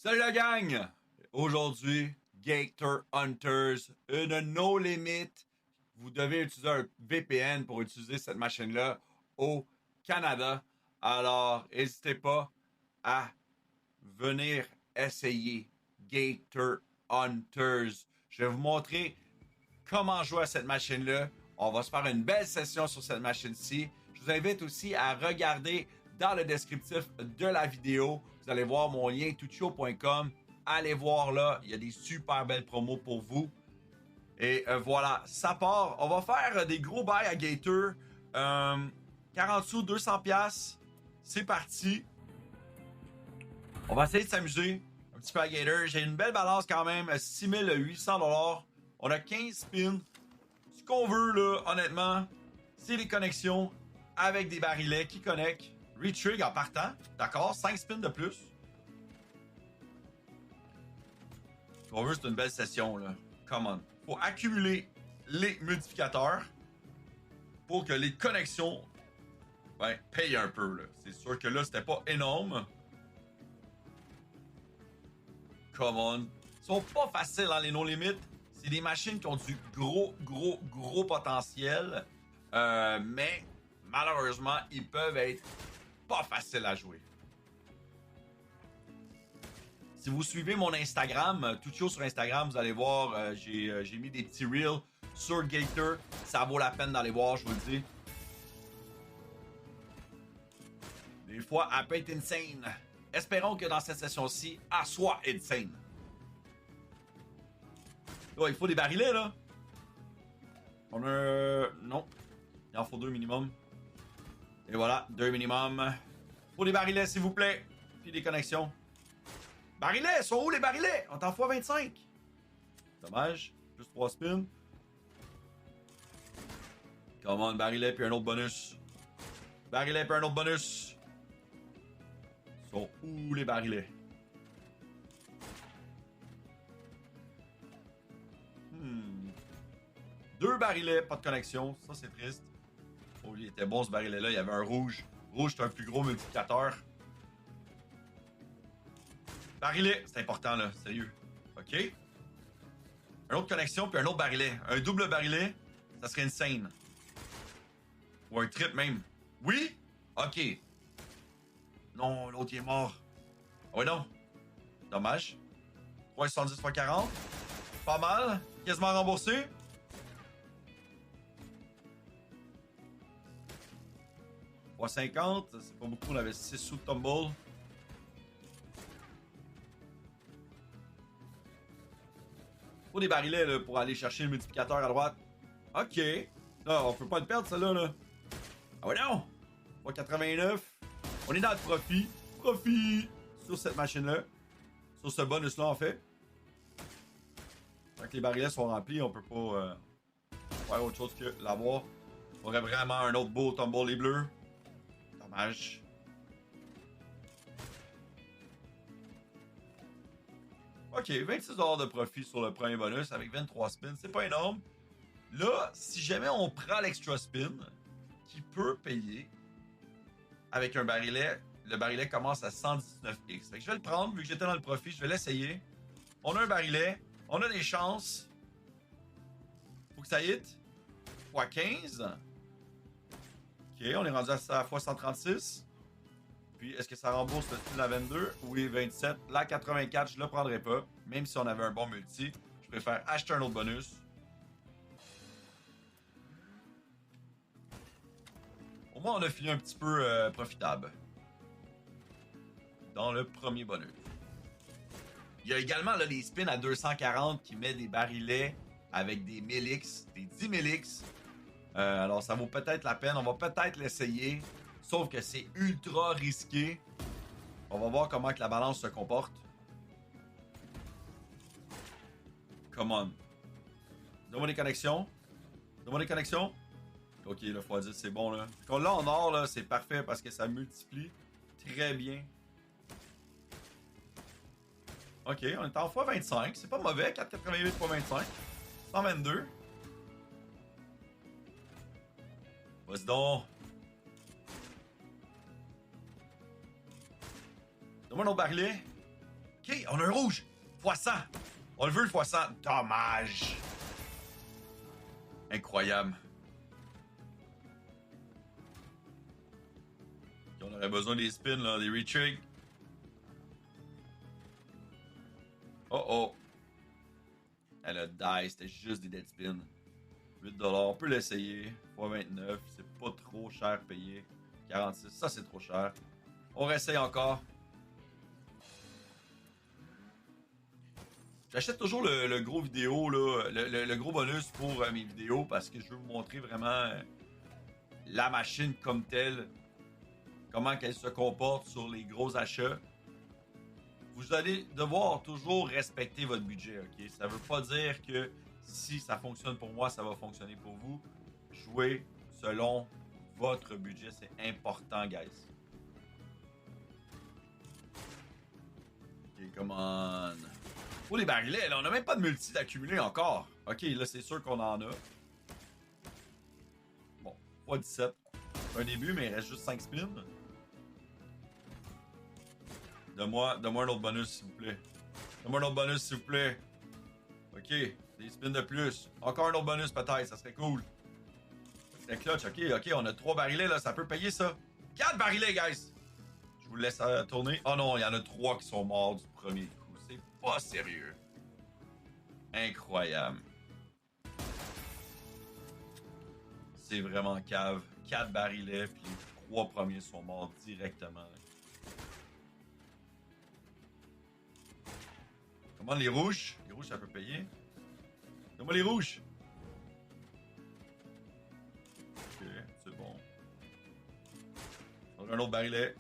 Salut la gang! Aujourd'hui, Gator Hunters, une no limit. Vous devez utiliser un VPN pour utiliser cette machine-là au Canada. Alors, n'hésitez pas à venir essayer Gator Hunters. Je vais vous montrer comment jouer à cette machine-là. On va se faire une belle session sur cette machine-ci. Je vous invite aussi à regarder dans le descriptif de la vidéo. Vous allez voir mon lien tucho.com. Allez voir là, il y a des super belles promos pour vous. Et voilà, ça part. On va faire des gros bails à Gator. 40 sous, 200 pièces. C'est parti. On va essayer de s'amuser un petit peu à Gator. J'ai une belle balance quand même, 6800 $. On a 15 spins. Ce qu'on veut là, honnêtement, c'est les connexions avec des barilets qui connectent. Retrig en partant, d'accord, 5 spins de plus. Ce qu'on veut, c'est une belle session là. Come on. Faut accumuler les modificateurs pour que les connexions payent un peu là. C'est sûr que là, c'était pas énorme. Come on. Ils sont pas faciles dans les non-limites. C'est des machines qui ont du gros potentiel. Mais malheureusement, ils peuvent être pas faciles à jouer. Si vous suivez mon Instagram, Tucho sur Instagram, vous allez voir, j'ai mis des petits reels sur Gator. Ça vaut la peine d'aller voir, je vous le dis. Des fois, elle peut être insane. Espérons que dans cette session-ci, elle soit insane. Oh, il faut des barilets, là. On a... Non. Il en faut 2 minimum. Et voilà, 2 minimum. Faut des barilets, s'il vous plaît. Puis des connexions. Barilets! Sont où les barilets? On est en x25. Dommage. Juste 3 spins. Comment barillet puis un autre bonus. Barillet puis un autre bonus. Sont où les barilets? Deux barilets, pas de connexion. Ça, c'est triste. Oh, il était bon ce barillet-là. Il y avait un rouge. Rouge, c'est un plus gros multiplicateur. Barillet, c'est important, là. Sérieux. OK. Une autre connexion, puis un autre barillet. Un double barillet, ça serait insane. Ou un trip, même. Oui? OK. Non, l'autre, il est mort. Ah oui, non. Dommage. 3,70 x 40. Pas mal. Quasiment remboursé. X 50. C'est pas beaucoup. On avait 6 sous de tumble. Faut des barilets là, pour aller chercher le multiplicateur à droite. OK. Là, on peut pas le perdre, celle-là. Là. Ah ouais, non! 89. On est dans le profit. Profit sur cette machine-là. Sur ce bonus-là, en fait. Tant que les barilets sont remplis, on peut pas faire autre chose que l'avoir. On aurait vraiment un autre beau tumble les bleus. Dommage. OK, 26 $ de profit sur le premier bonus avec 23 spins. C'est pas énorme. Là, si jamais on prend l'extra spin, qui peut payer avec un barillet, le barillet commence à 119x. Fait que je vais le prendre, vu que j'étais dans le profit, je vais l'essayer. On a un barillet, on a des chances. Faut que ça hit. X 15. OK, on est rendu à ça à x 136. Puis, est-ce que ça rembourse le style la 22? Oui, 27. La 84, je le prendrai pas. Même si on avait un bon multi, je préfère acheter un autre bonus. Au moins, on a fini un petit peu profitable. Dans le premier bonus. Il y a également là, les spins à 240 qui met des barilets avec des 1000x, des 10 000x. Alors, ça vaut peut-être la peine. On va peut-être l'essayer. Sauf que c'est ultra risqué. On va voir comment que la balance se comporte. Come on. Donne-moi des connexions. Donne-moi des connexions. Ok, le x10, c'est bon là. Quand là en or, là, c'est parfait parce que ça multiplie très bien. Ok, on est en x25. C'est pas mauvais. 4,88 x 25. 122. Vas-y donc. Donne-moi un autre barillet. OK, on a un rouge. x100. On le veut, le x100. Dommage. Incroyable. Okay, on aurait besoin des spins, là, des retrigs. Oh oh. Elle a die, c'était juste des dead spins. 8$, on peut l'essayer. x 29, c'est pas trop cher payé. 46, ça c'est trop cher. On réessaye encore. J'achète toujours le gros vidéo, là, le gros bonus pour mes vidéos parce que je veux vous montrer vraiment la machine comme telle. Comment qu'elle se comporte sur les gros achats. Vous allez devoir toujours respecter votre budget, ok? Ça veut pas dire que si ça fonctionne pour moi, ça va fonctionner pour vous. Jouez selon votre budget, c'est important, guys. Ok, come on. Oh, les barilets, là, on n'a même pas de multi d'accumuler encore. Ok, là, c'est sûr qu'on en a. Bon, pas 17. C'est un début, mais il reste juste 5 spins. Donne-moi un autre bonus, s'il vous plaît. Donne-moi un autre bonus, s'il vous plaît. Ok, des spins de plus. Encore un autre bonus, peut-être, ça serait cool. C'est clutch, ok, on a 3 barilets, là, ça peut payer ça. 4 barilets, guys! Je vous laisse tourner. Oh non, il y en a 3 qui sont morts du premier coup. C'est pas sérieux. Incroyable. C'est vraiment cave. 4 barilets, puis les 3 premiers sont morts directement. Comment les rouges? Les rouges, ça peut payer. Donne-moi les rouges! Ok, c'est bon. On a un autre barillet.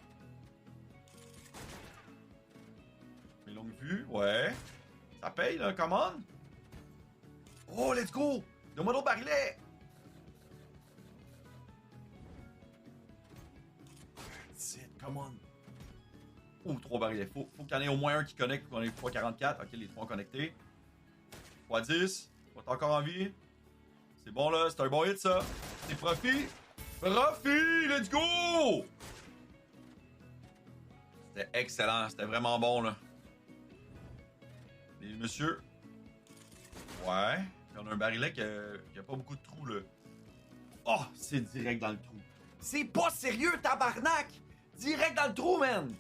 Mes longues vues, ouais. Ça paye, là, come on! Oh, let's go! Donne-moi d'autres barillets! That's it, come on! Oh, 3 barillets. Faut qu'il y en ait au moins un qui connecte pour qu'on ait x44. Ok, les 3 connectés. x10. On est encore en vie. C'est bon, là. C'est un bon hit, ça. C'est profit. Profit! Let's go! C'était excellent. C'était vraiment bon, là. Les monsieur. Ouais. Puis on a un barillet qui a pas beaucoup de trous, là. Oh, c'est direct dans le trou. C'est pas sérieux, tabarnak! Direct dans le trou, man!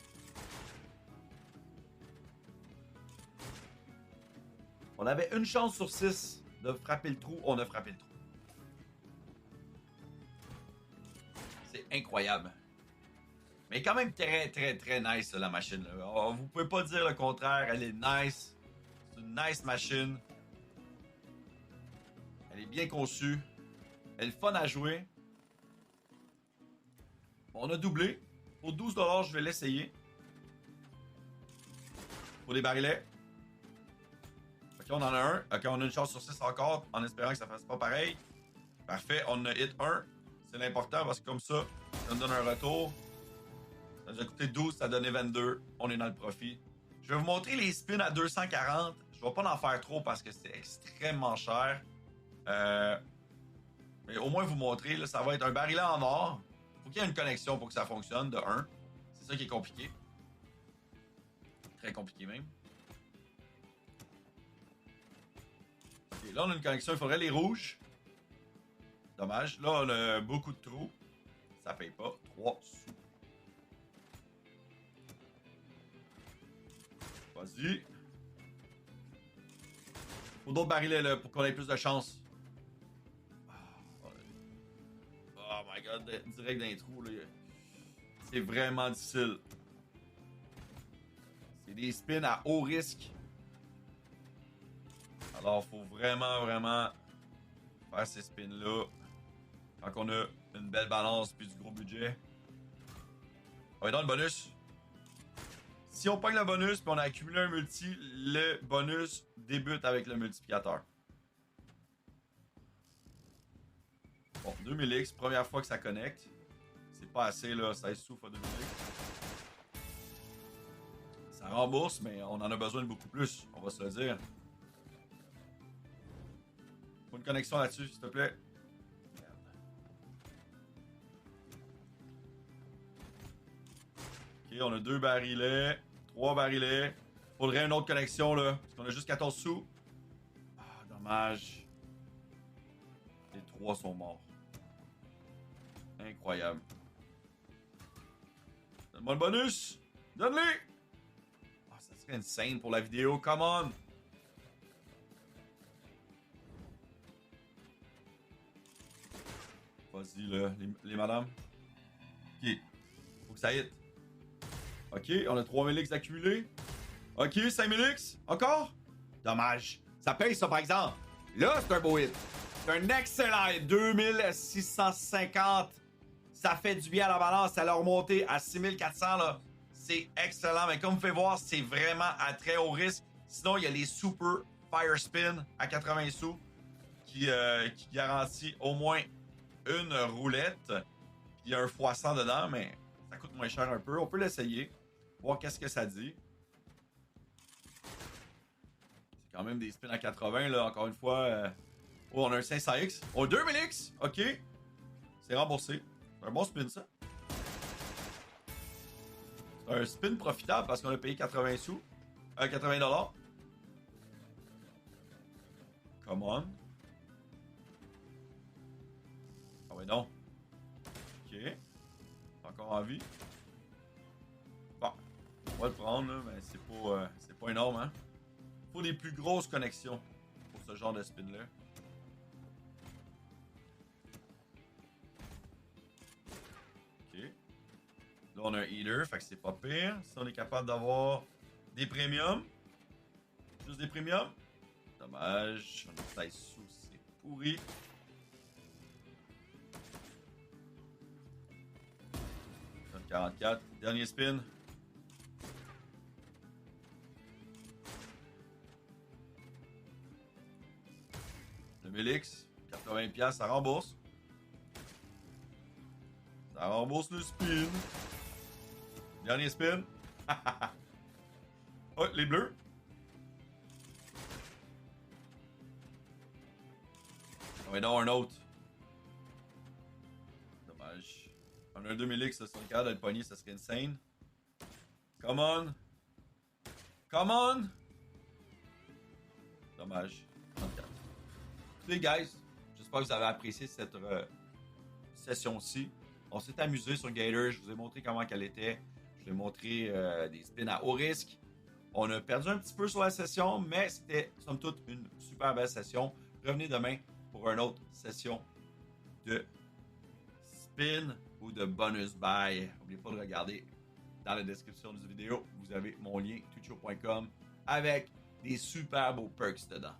On avait une chance sur 6 de frapper le trou. On a frappé le trou. C'est incroyable. Mais quand même très, très, très nice, la machine. Là. Oh, vous pouvez pas dire le contraire. Elle est nice. C'est une nice machine. Elle est bien conçue. Elle est fun à jouer. On a doublé. Pour 12$, je vais l'essayer. Pour des barillets. Ok, on en a un. Ok, on a une chance sur 6 encore, en espérant que ça fasse pas pareil. Parfait, on a hit 1. C'est l'important parce que comme ça nous donne un retour. Ça nous a coûté 12, ça a donné 22. On est dans le profit. Je vais vous montrer les spins à 240. Je vais pas en faire trop parce que c'est extrêmement cher. Mais au moins vous montrer, là, ça va être un barillet en or. Faut qu'il y ait une connexion pour que ça fonctionne, de 1. C'est ça qui est compliqué. Très compliqué même. Ok, là on a une connexion, il faudrait les rouges. Dommage. Là on a beaucoup de trous. Ça paye pas. 3 sous. Vas-y. Faut d'autres barillets là pour qu'on ait plus de chance. Oh my god, direct dans les trous là. C'est vraiment difficile. C'est des spins à haut risque. Alors faut vraiment, vraiment faire ces spins là. Quand on a une belle balance puis du gros budget. On va dans le bonus. Si on pogne le bonus puis on a accumulé un multi, le bonus débute avec le multiplicateur. Bon, 2000X, première fois que ça connecte. C'est pas assez là, 16 sous fois 2000X. Ça rembourse, mais on en a besoin de beaucoup plus, on va se le dire. Faut une connexion là-dessus, s'il te plaît. Ok, on a 2 barillets, 3 barillets. Faudrait une autre connexion, là. Parce qu'on a juste 14 sous. Ah, dommage. Les 3 sont morts. Incroyable. Donne-moi le bonus! Donne-les! Ah, ça serait insane pour la vidéo. Come on! Vas-y, là, les madames. Ok. Faut que ça hit. Ok, on a 3000X accumulés. Ok, 5000X. Encore? Dommage. Ça paye, ça, par exemple. Là, c'est un beau hit. C'est un excellent hit. 2650. Ça fait du bien à la balance. Ça l'a remonté à 6400, là. C'est excellent. Mais comme vous pouvez voir, c'est vraiment à très haut risque. Sinon, il y a les Super Fire Spin à 80 sous qui garantit au moins une roulette. Il y a un x100 dedans, mais ça coûte moins cher un peu. On peut l'essayer. Voir qu'est-ce que ça dit. C'est quand même des spins à 80, là. Encore une fois. Oh, on a un 500X. Oh, 2000X! OK. C'est remboursé. C'est un bon spin, ça. C'est un spin profitable parce qu'on a payé 80 sous. 80$. Come on. Ah ouais, non. OK. Encore en vie. Bon. On va le prendre, là, mais c'est pas énorme, hein. Faut des plus grosses connexions pour ce genre de spin-là. OK. Là, on a un healer, fait que c'est pas pire. Si on est capable d'avoir des premiums. Juste des premiums. Dommage. On a 16 sous, c'est pourri. Donne 44. Dernier spin. Le 1000X. 80$, ça rembourse. Ça rembourse le spin. Dernier spin. Oh, les bleus. On va dans un autre. Dommage. On a un 2000X, ça serait le cas d'être pogné, ça serait insane. Come on. Come on. Dommage. 34. Écoutez, guys, j'espère que vous avez apprécié cette session-ci. On s'est amusé sur Gator. Je vous ai montré comment elle était. Je vous ai montré des spins à haut risque. On a perdu un petit peu sur la session, mais c'était, somme toute, une super belle session. Revenez demain pour une autre session de spin ou de bonus buy. N'oubliez pas de regarder dans la description de la vidéo. Vous avez mon lien tucho.com avec des super beaux perks dedans.